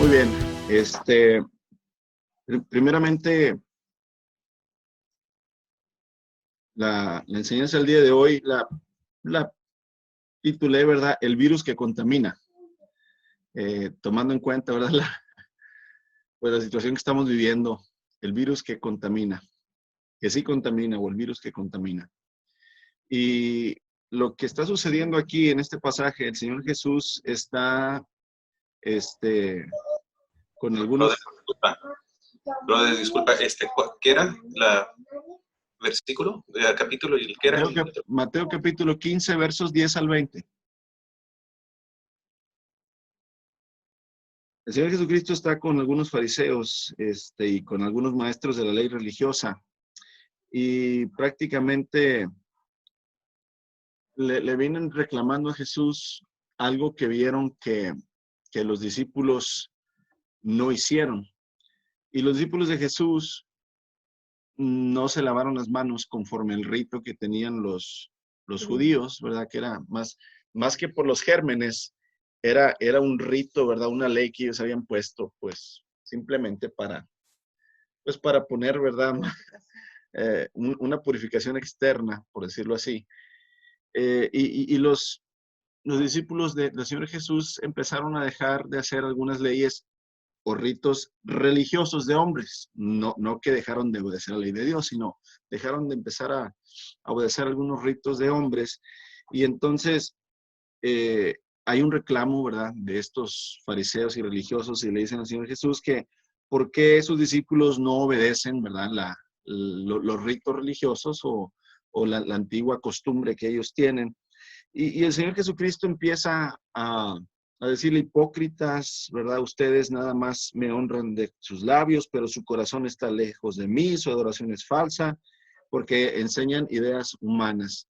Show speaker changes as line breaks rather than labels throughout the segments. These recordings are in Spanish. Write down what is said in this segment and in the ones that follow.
Muy bien. Primeramente, la enseñanza del día de hoy la titulé, ¿verdad? El virus que contamina. Tomando en cuenta, ¿verdad? Pues la situación que estamos viviendo, el virus que contamina, que sí contamina o el virus que contamina. Y lo que está sucediendo aquí en este pasaje, el Señor Jesús está con algunos...
Brother, disculpa, ¿qué era la versículo, el capítulo y el que era?
Mateo capítulo 15, versos 10 al 20. El Señor Jesucristo está con algunos fariseos y con algunos maestros de la ley religiosa y prácticamente le vienen reclamando a Jesús algo que vieron que los discípulos no hicieron. Y los discípulos de Jesús no se lavaron las manos conforme el rito que tenían los judíos, ¿verdad? Que era más que por los gérmenes, era un rito, ¿verdad? Una ley que ellos habían puesto, pues, simplemente para poner, ¿verdad? Una purificación externa, por decirlo así. Y los discípulos del Señor Jesús empezaron a dejar de hacer algunas leyes o ritos religiosos de hombres, no que dejaron de obedecer la ley de Dios, sino dejaron de empezar a obedecer algunos ritos de hombres. Y entonces hay un reclamo, ¿verdad?, de estos fariseos y religiosos y le dicen al Señor Jesús que ¿por qué sus discípulos no obedecen, ¿verdad?, los ritos religiosos o la antigua costumbre que ellos tienen. Y el Señor Jesucristo empieza a decirle, hipócritas, ¿verdad? Ustedes nada más me honran de sus labios, pero su corazón está lejos de mí, su adoración es falsa, porque enseñan ideas humanas.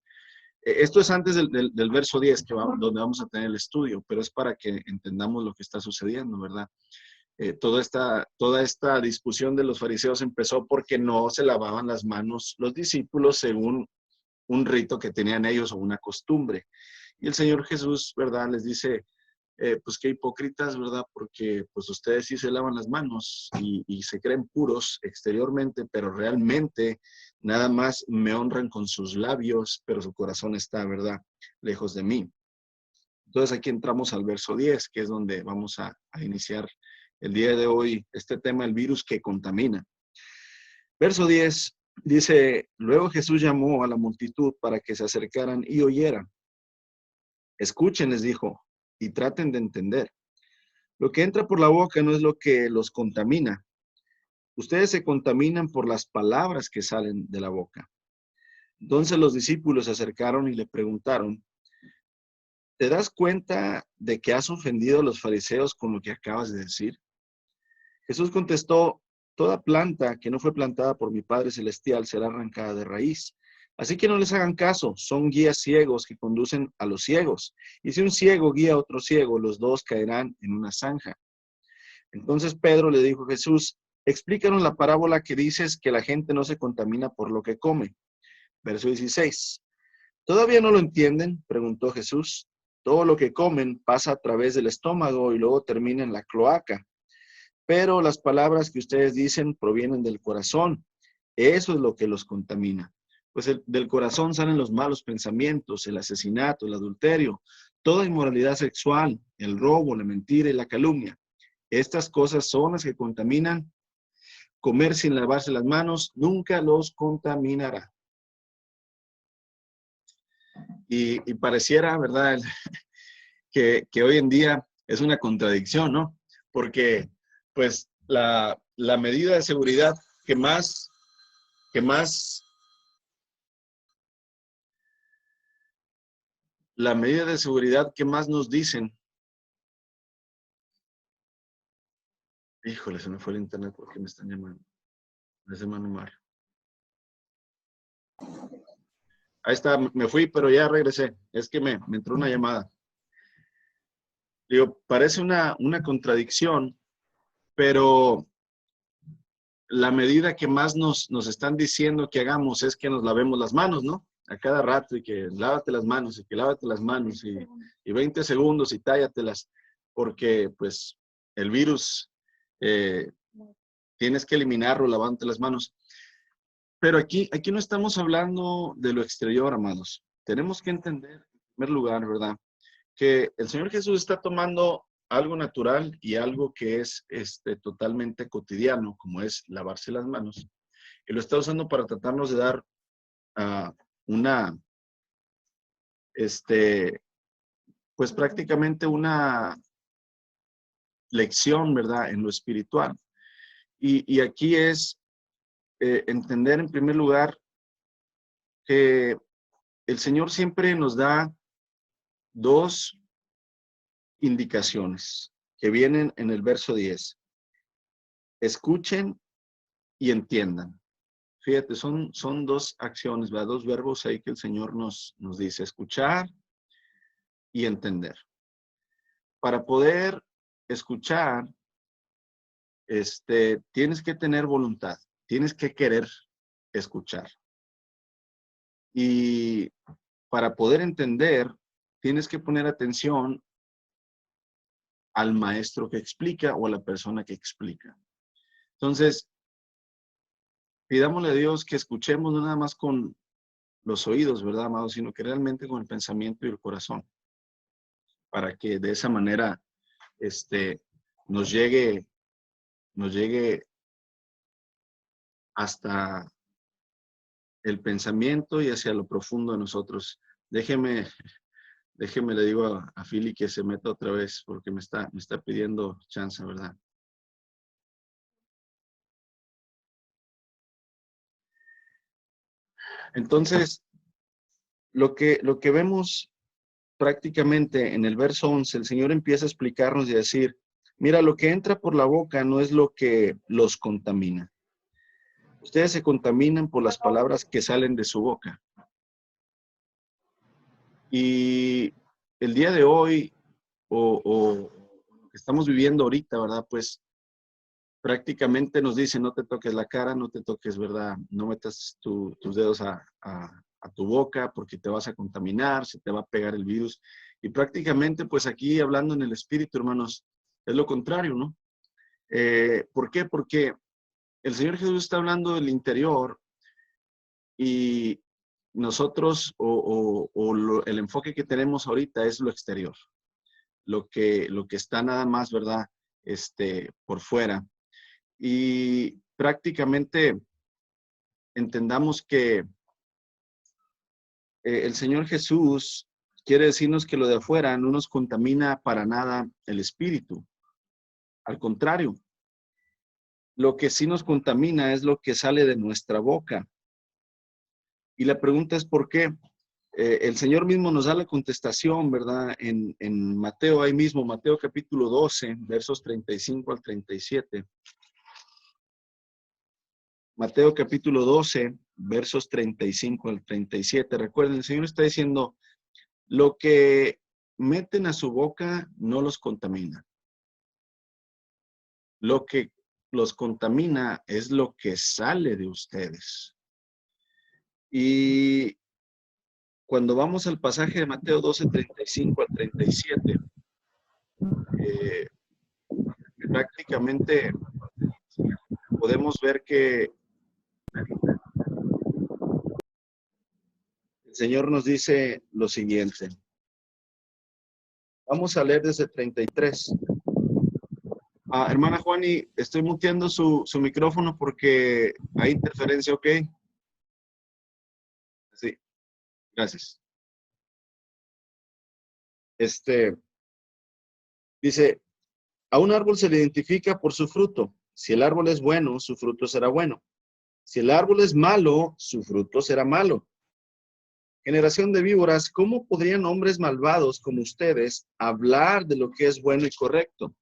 Esto es antes del verso 10, donde vamos a tener el estudio, pero es para que entendamos lo que está sucediendo, ¿verdad? Toda esta discusión de los fariseos empezó porque no se lavaban las manos los discípulos según un rito que tenían ellos o una costumbre. Y el Señor Jesús, ¿verdad?, les dice, pues qué hipócritas, ¿verdad? Porque pues ustedes sí se lavan las manos y se creen puros exteriormente, pero realmente nada más me honran con sus labios, pero su corazón está, ¿verdad?, lejos de mí. Entonces aquí entramos al verso 10, que es donde vamos a iniciar el día de hoy este tema, el virus que contamina. Verso 10 dice, luego Jesús llamó a la multitud para que se acercaran y oyeran. Escuchen, les dijo, y traten de entender. Lo que entra por la boca no es lo que los contamina. Ustedes se contaminan por las palabras que salen de la boca. Entonces los discípulos se acercaron y le preguntaron, ¿te das cuenta de que has ofendido a los fariseos con lo que acabas de decir? Jesús contestó, toda planta que no fue plantada por mi Padre Celestial será arrancada de raíz. Así que no les hagan caso, son guías ciegos que conducen a los ciegos. Y si un ciego guía a otro ciego, los dos caerán en una zanja. Entonces Pedro le dijo a Jesús, explícanos la parábola que dices que la gente no se contamina por lo que come. Verso 16. ¿Todavía no lo entienden?, preguntó Jesús. Todo lo que comen pasa a través del estómago y luego termina en la cloaca. Pero las palabras que ustedes dicen provienen del corazón. Eso es lo que los contamina. Pues del corazón salen los malos pensamientos, el asesinato, el adulterio, toda inmoralidad sexual, el robo, la mentira y la calumnia. Estas cosas son las que contaminan. Comer sin lavarse las manos nunca los contaminará. Y pareciera, ¿verdad?, que hoy en día es una contradicción, ¿no? Porque, pues, la medida de seguridad que más nos dicen, híjole, se me fue el internet porque me están llamando, es hermano Mario. Ahí está, me fui, pero ya regresé, es que me entró una llamada. Digo, parece una contradicción, pero la medida que más nos están diciendo que hagamos es que nos lavemos las manos, ¿no? A cada rato, y que lávate las manos, y que lávate las manos, y 20 segundos y tállatelas, porque pues el virus, tienes que eliminarlo lavándote las manos. Pero aquí no estamos hablando de lo exterior, amados. Tenemos que entender, en primer lugar, ¿verdad?, que el Señor Jesús está tomando algo natural y algo que es totalmente cotidiano, como es lavarse las manos, y lo está usando para tratarnos de dar una, pues prácticamente una lección, ¿verdad?, en lo espiritual. Y aquí es entender en primer lugar que el Señor siempre nos da dos indicaciones que vienen en el verso 10. Escuchen y entiendan. Fíjate, son dos acciones, ¿verdad?, dos verbos ahí que el Señor nos dice, escuchar y entender. Para poder escuchar, tienes que tener voluntad, tienes que querer escuchar. Y para poder entender, tienes que poner atención al maestro que explica o a la persona que explica. Entonces, pidámosle a Dios que escuchemos no nada más con los oídos, ¿verdad, amados?, sino que realmente con el pensamiento y el corazón, para que de esa manera nos llegue hasta el pensamiento y hacia lo profundo de nosotros. Déjeme, le digo a Philly que se meta otra vez porque me está pidiendo chance, ¿verdad? Entonces, lo que vemos prácticamente en el verso 11, el Señor empieza a explicarnos y a decir, mira, lo que entra por la boca no es lo que los contamina. Ustedes se contaminan por las palabras que salen de su boca. Y el día de hoy, o lo que estamos viviendo ahorita, ¿verdad?, pues prácticamente nos dicen, no te toques la cara, no te toques, ¿verdad?, no metas tus dedos a tu boca porque te vas a contaminar, se te va a pegar el virus. Y prácticamente, pues aquí hablando en el espíritu, hermanos, es lo contrario, ¿no? ¿Por qué? Porque el Señor Jesús está hablando del interior y nosotros, el enfoque que tenemos ahorita es lo exterior, lo que está nada más, ¿verdad?, por fuera. Y prácticamente entendamos que el Señor Jesús quiere decirnos que lo de afuera no nos contamina para nada el espíritu. Al contrario, lo que sí nos contamina es lo que sale de nuestra boca. Y la pregunta es ¿por qué? El Señor mismo nos da la contestación, ¿verdad? En Mateo, ahí mismo, Mateo capítulo 12, versos 35 al 37. Mateo capítulo 12, versos 35 al 37. Recuerden, el Señor está diciendo, lo que meten a su boca no los contamina. Lo que los contamina es lo que sale de ustedes. Y cuando vamos al pasaje de Mateo 12, 35 al 37, prácticamente podemos ver que el Señor nos dice lo siguiente. Vamos a leer desde 33. Hermana Juani, estoy muteando su micrófono porque hay interferencia, ¿ok? Sí, gracias. Dice, a un árbol se le identifica por su fruto. Si el árbol es bueno, su fruto será bueno. Si el árbol es malo, su fruto será malo. Generación de víboras, ¿cómo podrían hombres malvados como ustedes hablar de lo que es bueno y correcto?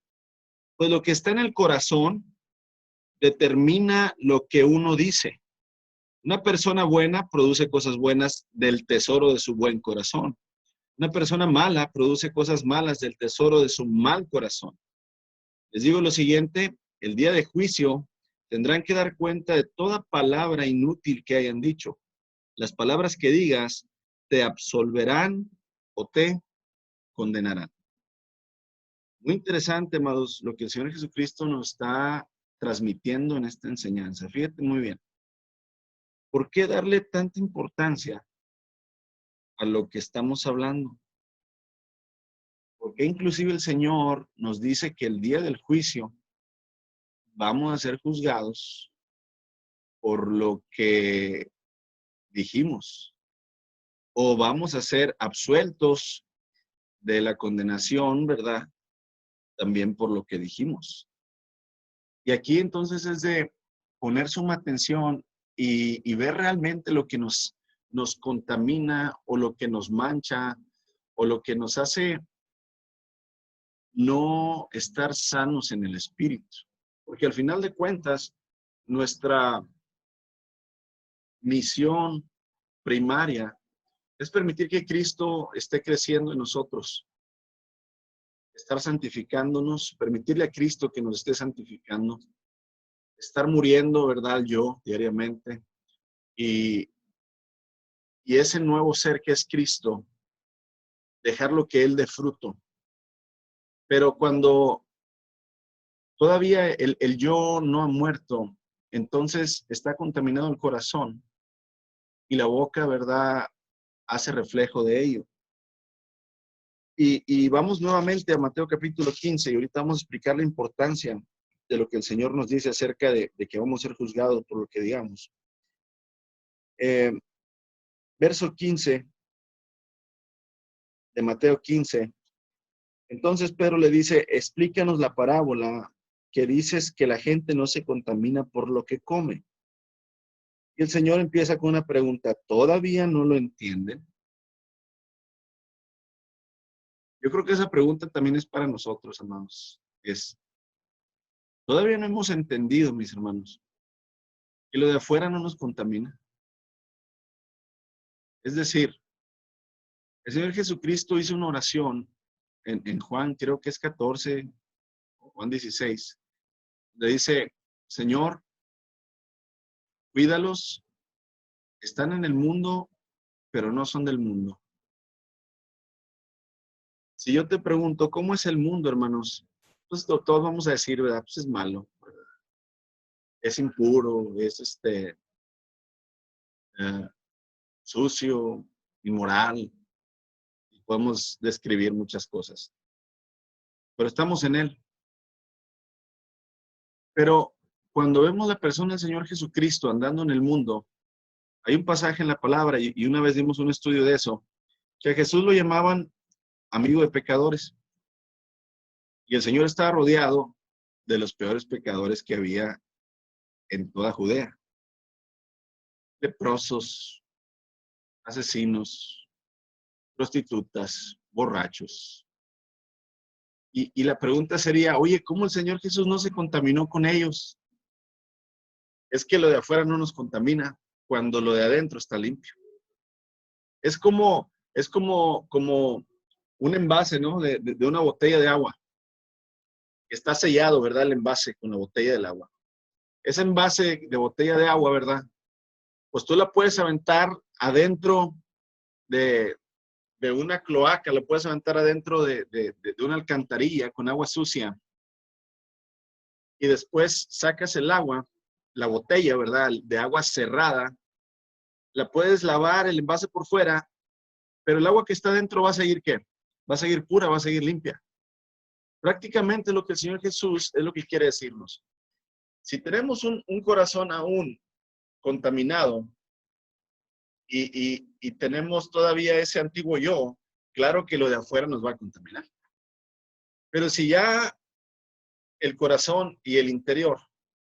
Pues lo que está en el corazón determina lo que uno dice. Una persona buena produce cosas buenas del tesoro de su buen corazón. Una persona mala produce cosas malas del tesoro de su mal corazón. Les digo lo siguiente, el día de juicio tendrán que dar cuenta de toda palabra inútil que hayan dicho. Las palabras que digas te absolverán o te condenarán. Muy interesante, amados, lo que el Señor Jesucristo nos está transmitiendo en esta enseñanza. Fíjate muy bien. ¿Por qué darle tanta importancia a lo que estamos hablando? Porque inclusive el Señor nos dice que el día del juicio vamos a ser juzgados por lo que dijimos, o vamos a ser absueltos de la condenación, ¿verdad? También por lo que dijimos. Y aquí entonces es de poner suma atención y ver realmente lo que nos contamina o lo que nos mancha o lo que nos hace no estar sanos en el espíritu. Porque al final de cuentas, nuestra misión primaria es permitir que Cristo esté creciendo en nosotros, estar santificándonos, permitirle a Cristo que nos esté santificando, estar muriendo, ¿verdad? Yo diariamente. Y ese nuevo ser que es Cristo, dejarlo que Él dé fruto. Pero cuando todavía el yo no ha muerto, entonces está contaminado el corazón y la boca, ¿verdad?, hace reflejo de ello. Y vamos nuevamente a Mateo capítulo 15 y ahorita vamos a explicar la importancia de lo que el Señor nos dice acerca de que vamos a ser juzgados por lo que digamos. Verso 15 de Mateo 15. Entonces Pedro le dice, explícanos la parábola que dices que la gente no se contamina por lo que come. Y el Señor empieza con una pregunta, ¿todavía no lo entienden? Yo creo que esa pregunta también es para nosotros, hermanos. Todavía no hemos entendido, mis hermanos, que lo de afuera no nos contamina. Es decir, el Señor Jesucristo hizo una oración en Juan, creo que es 14, o Juan 16, le dice, Señor, cuídalos, están en el mundo, pero no son del mundo. Si yo te pregunto, ¿cómo es el mundo, hermanos? Pues todos vamos a decir, ¿verdad? Pues es malo, ¿verdad? Es impuro, es sucio, inmoral, y podemos describir muchas cosas. Pero estamos en Él. Pero cuando vemos la persona del Señor Jesucristo andando en el mundo, hay un pasaje en la palabra, y una vez dimos un estudio de eso, que a Jesús lo llamaban amigo de pecadores. Y el Señor estaba rodeado de los peores pecadores que había en toda Judea. Leprosos, asesinos, prostitutas, borrachos. Y la pregunta sería, oye, ¿cómo el Señor Jesús no se contaminó con ellos? Es que lo de afuera no nos contamina cuando lo de adentro está limpio. Es como un envase, ¿no? De una botella de agua. Está sellado, ¿verdad? El envase con la botella del agua. Ese envase de botella de agua, ¿verdad? Pues tú la puedes aventar adentro de una cloaca, la puedes aventar adentro de una alcantarilla con agua sucia. Y después sacas el agua, la botella, ¿verdad? De agua cerrada. La puedes lavar el envase por fuera, pero el agua que está dentro va a seguir, ¿qué? Va a seguir pura, va a seguir limpia. Prácticamente lo que el Señor Jesús es lo que quiere decirnos. Si tenemos un corazón aún contaminado y tenemos todavía ese antiguo yo, claro que lo de afuera nos va a contaminar. Pero si ya el corazón y el interior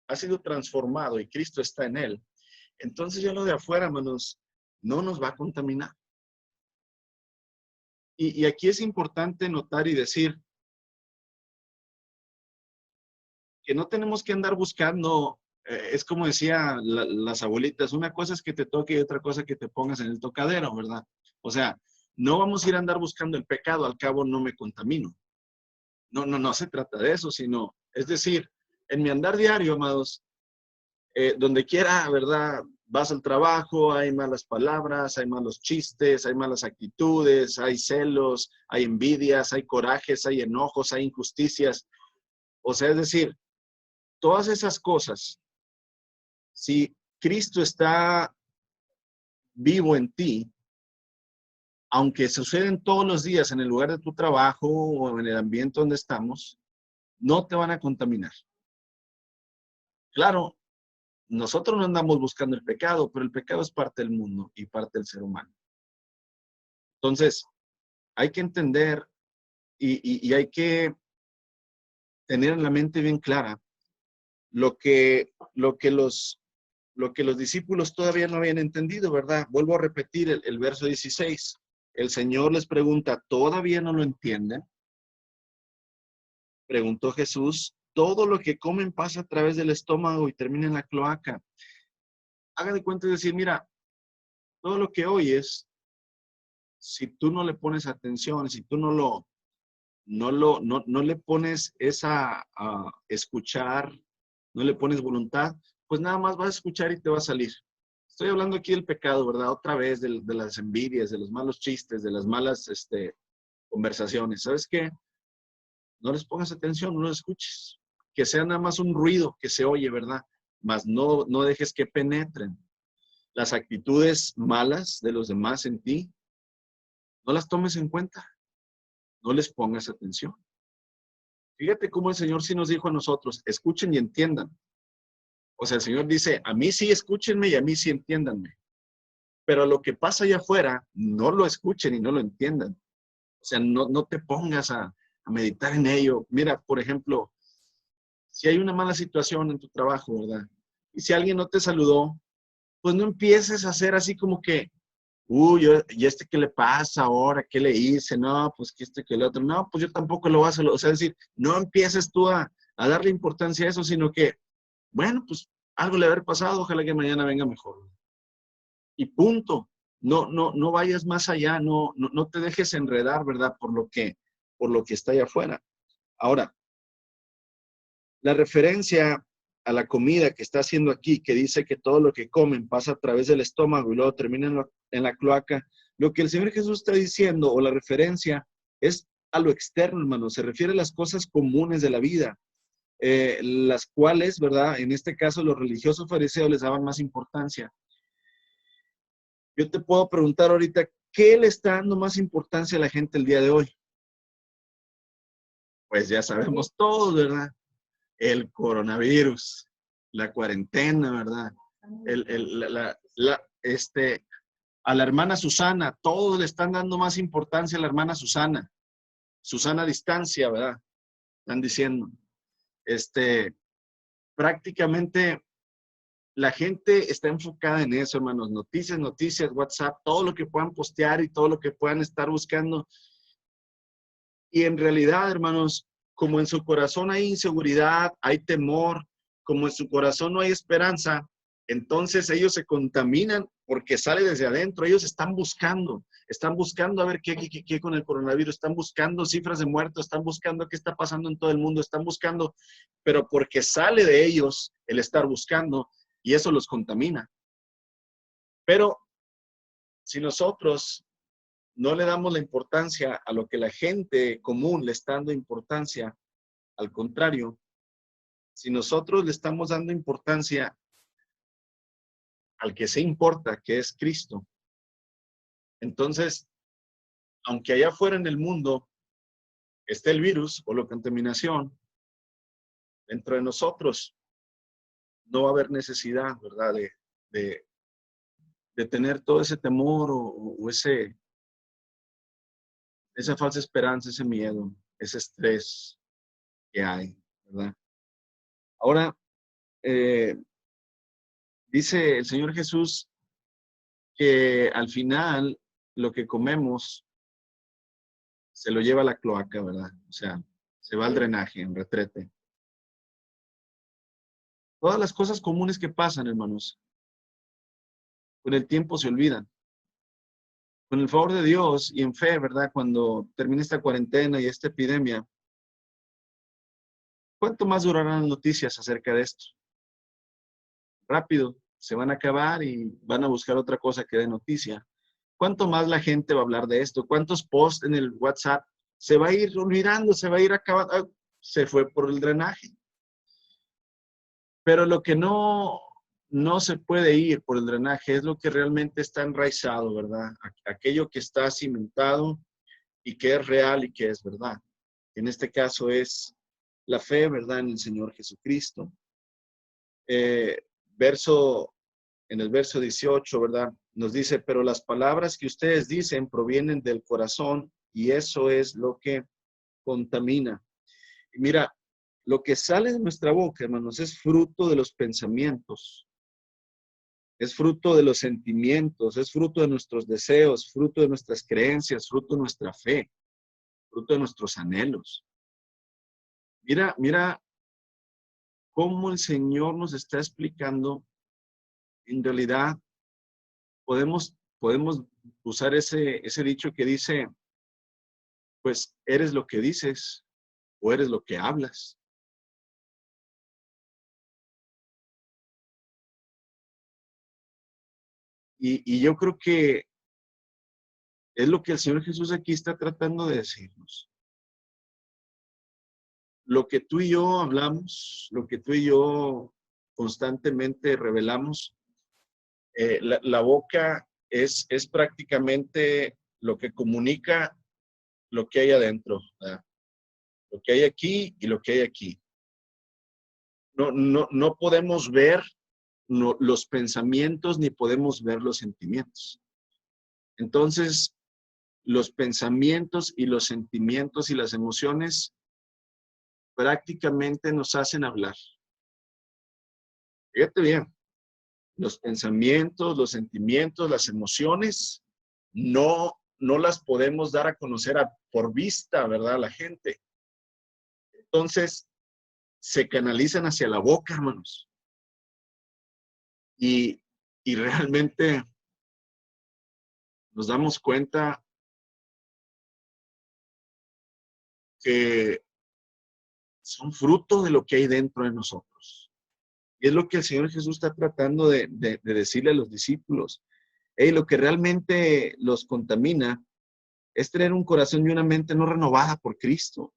ha sido transformado y Cristo está en él, entonces ya lo de afuera, hermanos, no nos va a contaminar. Y aquí es importante notar y decir que no tenemos que andar buscando, es como decía las abuelitas, una cosa es que te toque y otra cosa que te pongas en el tocadero, ¿verdad? O sea, no vamos a ir a andar buscando el pecado, al cabo no me contamino. No se trata de eso, es decir, en mi andar diario, amados, donde quiera, ¿verdad? Vas al trabajo, hay malas palabras, hay malos chistes, hay malas actitudes, hay celos, hay envidias, hay corajes, hay enojos, hay injusticias. O sea, es decir, todas esas cosas, si Cristo está vivo en ti, aunque suceden todos los días en el lugar de tu trabajo o en el ambiente donde estamos, no te van a contaminar. Claro, nosotros no andamos buscando el pecado, pero el pecado es parte del mundo y parte del ser humano. Entonces, hay que entender y hay que tener en la mente bien clara lo que los discípulos todavía no habían entendido, ¿verdad? Vuelvo a repetir el verso 16. El Señor les pregunta, ¿todavía no lo entienden? Preguntó Jesús, todo lo que comen pasa a través del estómago y termina en la cloaca. Haga de cuenta y decir, mira, todo lo que oyes, si tú no le pones atención, si tú no le pones esa escuchar, no le pones voluntad, pues nada más vas a escuchar y te va a salir. Estoy hablando aquí del pecado, ¿verdad? Otra vez de las envidias, de los malos chistes, de las malas conversaciones. ¿Sabes qué? No les pongas atención, no los escuches. Que sea nada más un ruido que se oye, ¿verdad? Mas no dejes que penetren. Las actitudes malas de los demás en ti, no las tomes en cuenta. No les pongas atención. Fíjate cómo el Señor sí nos dijo a nosotros, escuchen y entiendan. O sea, el Señor dice, a mí sí escúchenme y a mí sí entiéndanme. Pero lo que pasa allá afuera, no lo escuchen y no lo entiendan. O sea, no te pongas a meditar en ello. Mira, por ejemplo, si hay una mala situación en tu trabajo, ¿verdad? Y si alguien no te saludó, pues no empieces a hacer así como que, uy, ¿y este qué le pasa ahora? ¿Qué le hice? No, pues que que el otro. No, pues yo tampoco lo voy a saludar. O sea, es decir, no empieces tú a darle importancia a eso, sino que, bueno, pues algo le haber pasado, ojalá que mañana venga mejor. Y punto. No vayas más allá, no te dejes enredar, ¿verdad? Por lo que está allá afuera. Ahora, la referencia a la comida que está haciendo aquí, que dice que todo lo que comen pasa a través del estómago y luego termina en la cloaca, lo que el Señor Jesús está diciendo, o la referencia, es a lo externo, hermano. Se refiere a las cosas comunes de la vida, las cuales, ¿verdad? En este caso, los religiosos fariseos les daban más importancia. Yo te puedo preguntar ahorita, ¿qué le está dando más importancia a la gente el día de hoy? Pues ya sabemos todos, ¿verdad? El coronavirus, la cuarentena, ¿verdad? A la hermana Susana, todos le están dando más importancia a la hermana Susana. Susana a distancia, ¿verdad? Están diciendo. Prácticamente la gente está enfocada en eso, hermanos. Noticias, WhatsApp, todo lo que puedan postear y todo lo que puedan estar buscando. Y en realidad, hermanos, como en su corazón hay inseguridad, hay temor, como en su corazón no hay esperanza, entonces ellos se contaminan porque sale desde adentro. Ellos están buscando a ver qué con el coronavirus, están buscando cifras de muertos, están buscando qué está pasando en todo el mundo, están buscando, pero porque sale de ellos el estar buscando y eso los contamina. Pero si nosotros no le damos la importancia a lo que la gente común le está dando importancia, al contrario, si nosotros le estamos dando importancia al que se importa, que es Cristo, entonces, aunque allá afuera en el mundo esté el virus o la contaminación, dentro de nosotros no va a haber necesidad, ¿verdad?, de tener todo ese temor o esa falsa esperanza, ese miedo, ese estrés que hay, ¿verdad? Ahora, dice el Señor Jesús que al final lo que comemos se lo lleva a la cloaca, ¿verdad? O sea, se va al drenaje, en retrete. Todas las cosas comunes que pasan, hermanos, con el tiempo se olvidan. Con el favor de Dios y en fe, ¿verdad? Cuando termine esta cuarentena y esta epidemia, ¿cuánto más durarán las noticias acerca de esto? Rápido, se van a acabar y van a buscar otra cosa que dé noticia. ¿Cuánto más la gente va a hablar de esto? ¿Cuántos posts en el WhatsApp se va a ir olvidando, se va a ir acabando? Ah, se fue por el drenaje. Pero lo que no se puede ir por el drenaje es lo que realmente está enraizado, ¿verdad? Aquello que está cimentado y que es real y que es verdad. En este caso es la fe, ¿verdad? En el Señor Jesucristo. En el verso 18, ¿verdad? Nos dice, pero las palabras que ustedes dicen provienen del corazón y eso es lo que contamina. Y mira, lo que sale de nuestra boca, hermanos, es fruto de los pensamientos, es fruto de los sentimientos, es fruto de nuestros deseos, fruto de nuestras creencias, fruto de nuestra fe, fruto de nuestros anhelos. Mira cómo el Señor nos está explicando. En realidad, podemos usar ese dicho que dice, pues eres lo que dices o eres lo que hablas. Y yo creo que es lo que el Señor Jesús aquí está tratando de decirnos. Lo que tú y yo hablamos, lo que tú y yo constantemente revelamos, la boca es prácticamente lo que comunica lo que hay adentro, ¿verdad? Lo que hay aquí y lo que hay aquí. No podemos ver los pensamientos ni podemos ver los sentimientos. Entonces, los pensamientos y los sentimientos y las emociones prácticamente nos hacen hablar. Fíjate bien, los pensamientos, los sentimientos, las emociones, no las podemos dar a conocer por vista, ¿verdad? A la gente. Entonces, se canalizan hacia la boca, hermanos. Y realmente nos damos cuenta que son fruto de lo que hay dentro de nosotros. Y es lo que el Señor Jesús está tratando de decirle a los discípulos. Lo que realmente los contamina es tener un corazón y una mente no renovada por Cristo.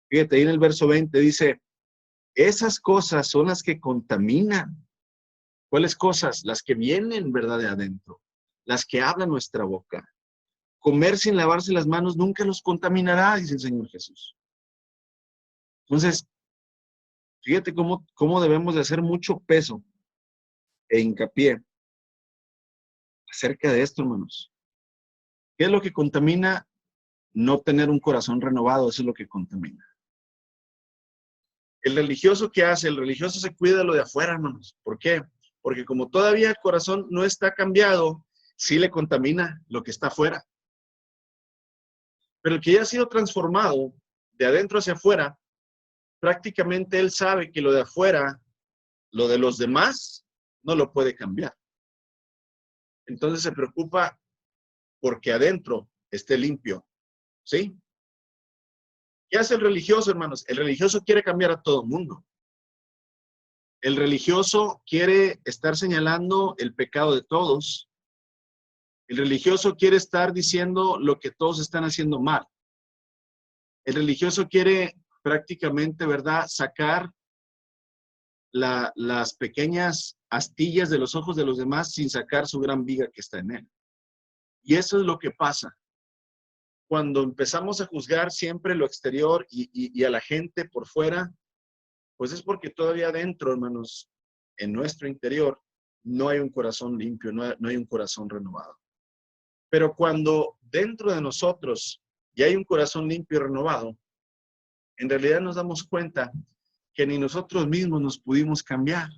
Fíjate, ahí en el verso 20 dice, esas cosas son las que contaminan. ¿Cuáles cosas? Las que vienen, ¿verdad?, de adentro. Las que habla nuestra boca. Comer sin lavarse las manos nunca los contaminará, dice el Señor Jesús. Entonces, fíjate cómo debemos de hacer mucho peso e hincapié acerca de esto, hermanos. ¿Qué es lo que contamina? No tener un corazón renovado, eso es lo que contamina. El religioso, ¿qué hace? El religioso se cuida de lo de afuera, hermanos. ¿Por qué? Porque como todavía el corazón no está cambiado, sí le contamina lo que está afuera. Pero el que ya ha sido transformado de adentro hacia afuera, prácticamente él sabe que lo de afuera, lo de los demás, no lo puede cambiar. Entonces se preocupa porque adentro esté limpio. ¿Sí? ¿Qué hace el religioso, hermanos? El religioso quiere cambiar a todo el mundo. El religioso quiere estar señalando el pecado de todos. El religioso quiere estar diciendo lo que todos están haciendo mal. El religioso quiere prácticamente, ¿verdad?, sacar las pequeñas astillas de los ojos de los demás sin sacar su gran viga que está en él. Y eso es lo que pasa. Cuando empezamos a juzgar siempre lo exterior y a la gente por fuera, pues es porque todavía adentro, hermanos, en nuestro interior, no hay un corazón limpio, no hay un corazón renovado. Pero cuando dentro de nosotros ya hay un corazón limpio y renovado, en realidad nos damos cuenta que ni nosotros mismos nos pudimos cambiar,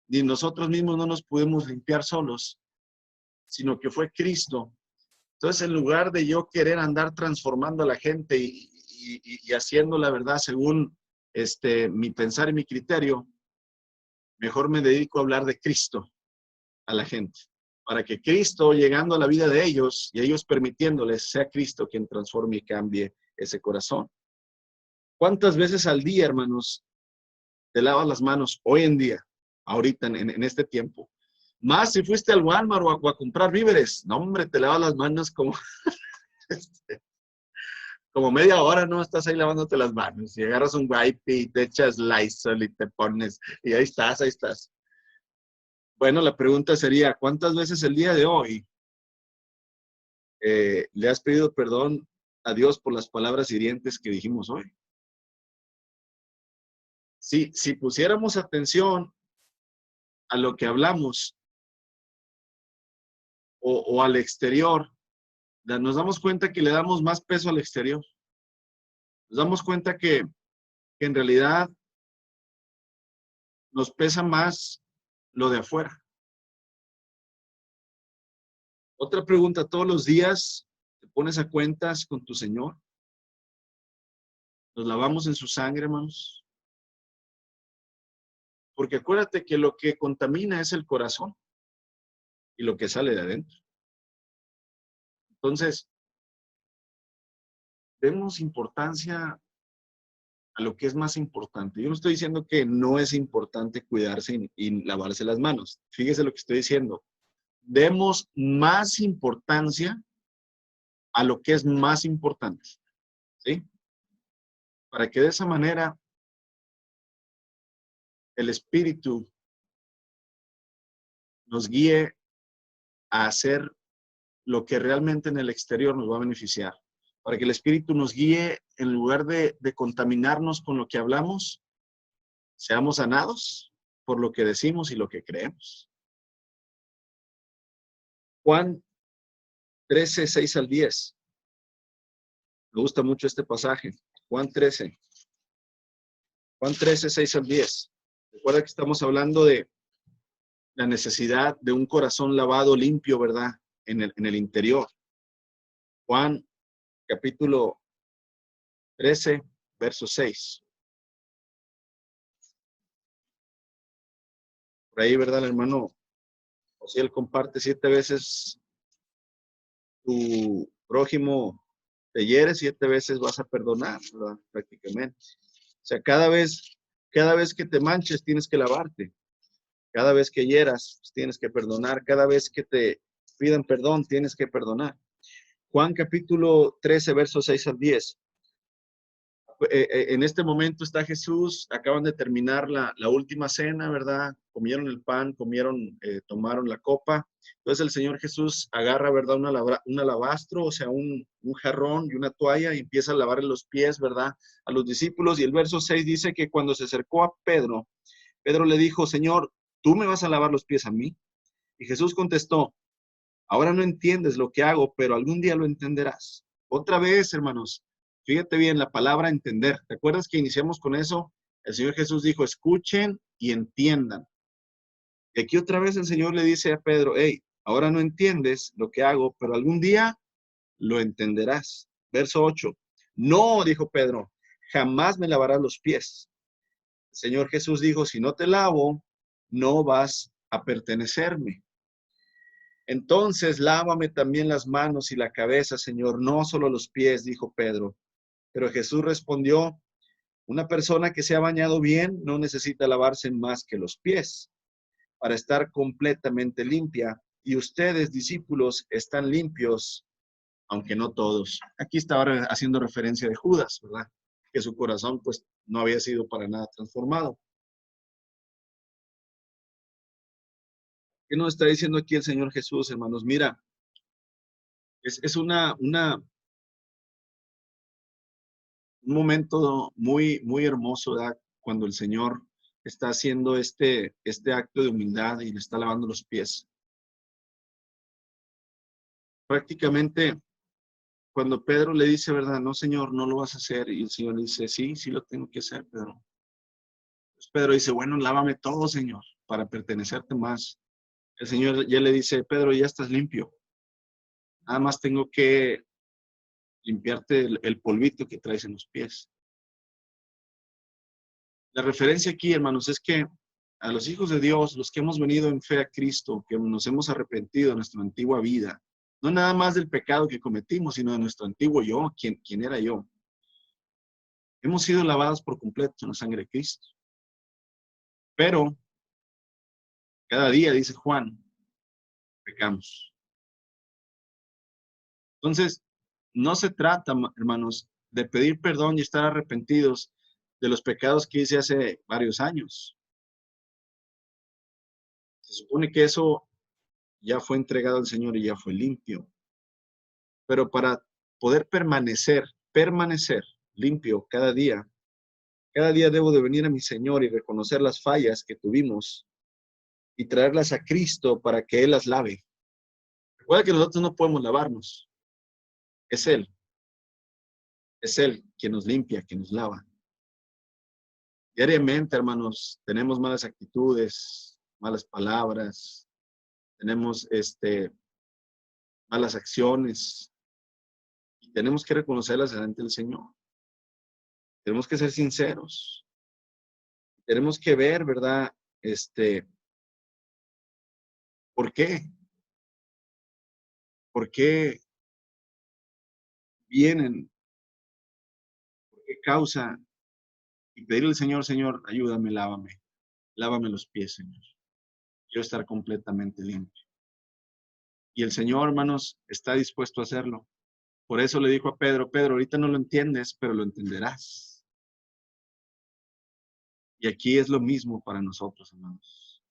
ni nosotros mismos no nos pudimos limpiar solos, sino que fue Cristo. Entonces, en lugar de yo querer andar transformando a la gente y haciendo la verdad según mi pensar y mi criterio, mejor me dedico a hablar de Cristo a la gente, para que Cristo, llegando a la vida de ellos y ellos permitiéndoles, sea Cristo quien transforme y cambie ese corazón. ¿Cuántas veces al día, hermanos, te lavas las manos hoy en día? ahorita en este tiempo. Más si fuiste al Walmart o a comprar víveres. No, hombre, te lavas las manos como, como media hora, ¿no? Estás ahí lavándote las manos. Y agarras un wipe y te echas Lysol y te pones. Y ahí estás, ahí estás. Bueno, la pregunta sería, ¿cuántas veces el día de hoy le has pedido perdón a Dios por las palabras hirientes que dijimos hoy? Si pusiéramos atención a lo que hablamos o al exterior, nos damos cuenta que le damos más peso al exterior. Nos damos cuenta que en realidad nos pesa más lo de afuera. Otra pregunta, ¿todos los días te pones a cuentas con tu Señor? ¿Nos lavamos en su sangre, hermanos? Porque acuérdate que lo que contamina es el corazón y lo que sale de adentro. Entonces, demos importancia a lo que es más importante. Yo no estoy diciendo que no es importante cuidarse y lavarse las manos. Fíjese lo que estoy diciendo. Demos más importancia a lo que es más importante, ¿sí? Para que de esa manera el Espíritu nos guíe a hacer lo que realmente en el exterior nos va a beneficiar. Para que el Espíritu nos guíe en lugar de contaminarnos con lo que hablamos, seamos sanados por lo que decimos y lo que creemos. Juan 13, 6 al 10. Me gusta mucho este pasaje. Juan 13. Juan 13, 6 al 10. Recuerda que estamos hablando de la necesidad de un corazón lavado, limpio, ¿verdad? En el interior. Juan capítulo 13, verso 6. Por ahí, ¿verdad, hermano? O si él comparte 7 veces tu prójimo te hiere, 7 veces vas a perdonar, ¿verdad? Prácticamente. O sea, cada vez que te manches tienes que lavarte. Cada vez que hieras pues, tienes que perdonar. Cada vez que te pidan perdón tienes que perdonar. Juan capítulo 13, versos 6 al 10. En este momento está Jesús, acaban de terminar la última cena, ¿verdad? Comieron el pan, tomaron la copa. Entonces el Señor Jesús agarra, ¿verdad? Un alabastro, o sea, un jarrón y una toalla y empieza a lavarle los pies, ¿verdad? A los discípulos. Y el verso 6 dice que cuando se acercó a Pedro, Pedro le dijo, Señor, ¿tú me vas a lavar los pies a mí? Y Jesús contestó, ahora no entiendes lo que hago, pero algún día lo entenderás. Otra vez, hermanos, fíjate bien la palabra entender. ¿Te acuerdas que iniciamos con eso? El Señor Jesús dijo, escuchen y entiendan. Y aquí otra vez el Señor le dice a Pedro, hey, ahora no entiendes lo que hago, pero algún día lo entenderás. Verso 8. No, dijo Pedro, jamás me lavarás los pies. El Señor Jesús dijo, si no te lavo, no vas a pertenecerme. Entonces, lávame también las manos y la cabeza, Señor, no solo los pies, dijo Pedro. Pero Jesús respondió, una persona que se ha bañado bien no necesita lavarse más que los pies para estar completamente limpia. Y ustedes, discípulos, están limpios, aunque no todos. Aquí está ahora haciendo referencia de Judas, ¿verdad? Que su corazón, pues, no había sido para nada transformado. ¿Qué nos está diciendo aquí el Señor Jesús, hermanos? Mira, es un momento muy, muy hermoso, ¿verdad? Cuando el Señor está haciendo este acto de humildad y le está lavando los pies. Prácticamente, cuando Pedro le dice, ¿verdad? No, Señor, no lo vas a hacer. Y el Señor le dice, sí, sí lo tengo que hacer, Pedro. Pues Pedro dice, bueno, lávame todo, Señor, para pertenecerte más. El Señor ya le dice, Pedro, ya estás limpio. Nada más tengo que limpiarte el polvito que traes en los pies. La referencia aquí, hermanos, es que a los hijos de Dios, los que hemos venido en fe a Cristo, que nos hemos arrepentido de nuestra antigua vida, no nada más del pecado que cometimos, sino de nuestro antiguo yo, quien era yo. Hemos sido lavados por completo en la sangre de Cristo. Pero Cada día, dice Juan, pecamos. Entonces, no se trata, hermanos, de pedir perdón y estar arrepentidos de los pecados que hice hace varios años. Se supone que eso ya fue entregado al Señor y ya fue limpio. Pero para poder permanecer limpio cada día debo de venir a mi Señor y reconocer las fallas que tuvimos y traerlas a Cristo para que Él las lave. Recuerda que nosotros no podemos lavarnos. Es Él quien nos limpia, quien nos lava. Diariamente, hermanos, tenemos malas actitudes, malas palabras, tenemos malas acciones y tenemos que reconocerlas delante del Señor. Tenemos que ser sinceros. Tenemos que ver, ¿verdad? ¿Por qué? ¿Por qué vienen? ¿Por qué causa? Y pedirle al Señor, Señor, ayúdame, lávame. Lávame los pies, Señor. Quiero estar completamente limpio. Y el Señor, hermanos, está dispuesto a hacerlo. Por eso le dijo a Pedro, Pedro, ahorita no lo entiendes, pero lo entenderás. Y aquí es lo mismo para nosotros, hermanos.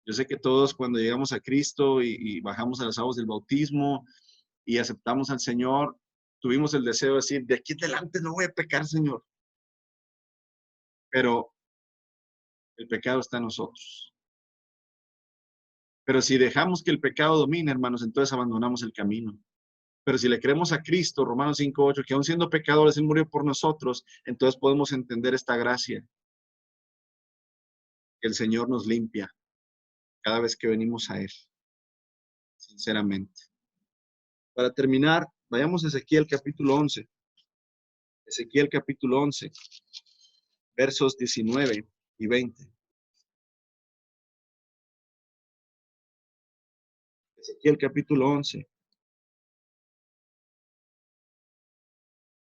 Yo sé que todos cuando llegamos a Cristo y bajamos a las aguas del bautismo y aceptamos al Señor, tuvimos el deseo de decir, de aquí en adelante no voy a pecar, Señor. Pero el pecado está en nosotros. Pero si dejamos que el pecado domine, hermanos, entonces abandonamos el camino. Pero si le creemos a Cristo, Romanos 5:8, que aun siendo pecadores, Él murió por nosotros, entonces podemos entender esta gracia. Que el Señor nos limpia cada vez que venimos a Él, sinceramente. Para terminar, vayamos a Ezequiel capítulo 11. Ezequiel capítulo 11, versos 19 y 20. Ezequiel capítulo 11,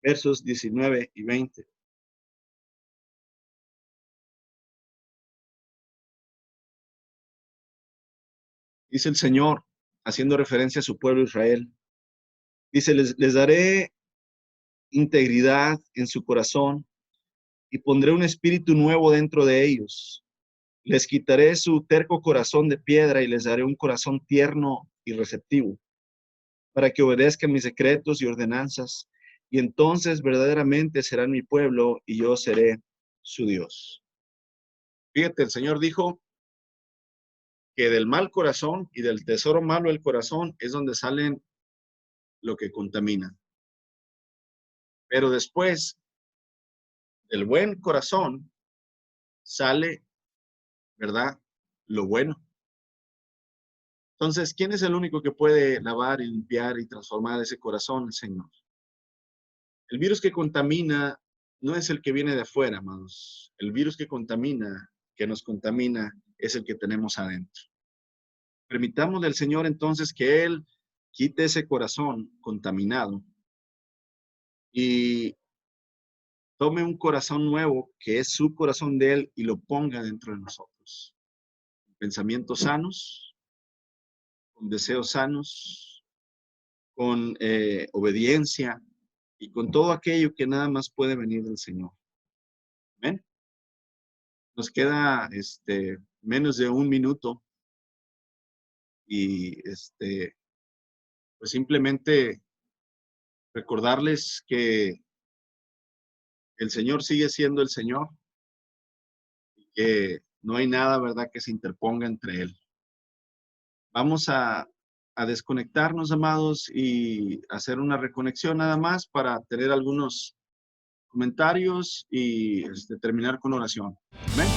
versos 19 y 20. Dice el Señor, haciendo referencia a su pueblo Israel. Dice, les daré integridad en su corazón y pondré un espíritu nuevo dentro de ellos. Les quitaré su terco corazón de piedra y les daré un corazón tierno y receptivo, para que obedezcan mis decretos y ordenanzas, y entonces verdaderamente serán mi pueblo y yo seré su Dios. Fíjate, el Señor dijo que del mal corazón y del tesoro malo del corazón es donde salen lo que contamina. Pero después del buen corazón sale, ¿verdad?, lo bueno. Entonces, ¿quién es el único que puede lavar y limpiar y transformar ese corazón? El Señor. El virus que contamina no es el que viene de afuera, amados. El virus que contamina, que nos contamina, es el que tenemos adentro. Permitámosle al Señor entonces que Él quite ese corazón contaminado y tome un corazón nuevo, que es su corazón de Él, y lo ponga dentro de nosotros. Pensamientos sanos, con deseos sanos, con obediencia y con todo aquello que nada más puede venir del Señor. Amén. Nos queda menos de un minuto y pues simplemente recordarles que el Señor sigue siendo el Señor y que no hay nada, ¿verdad?, que se interponga entre Él. Vamos a desconectarnos, amados, y hacer una reconexión nada más para tener algunos comentarios y terminar con oración. Amén.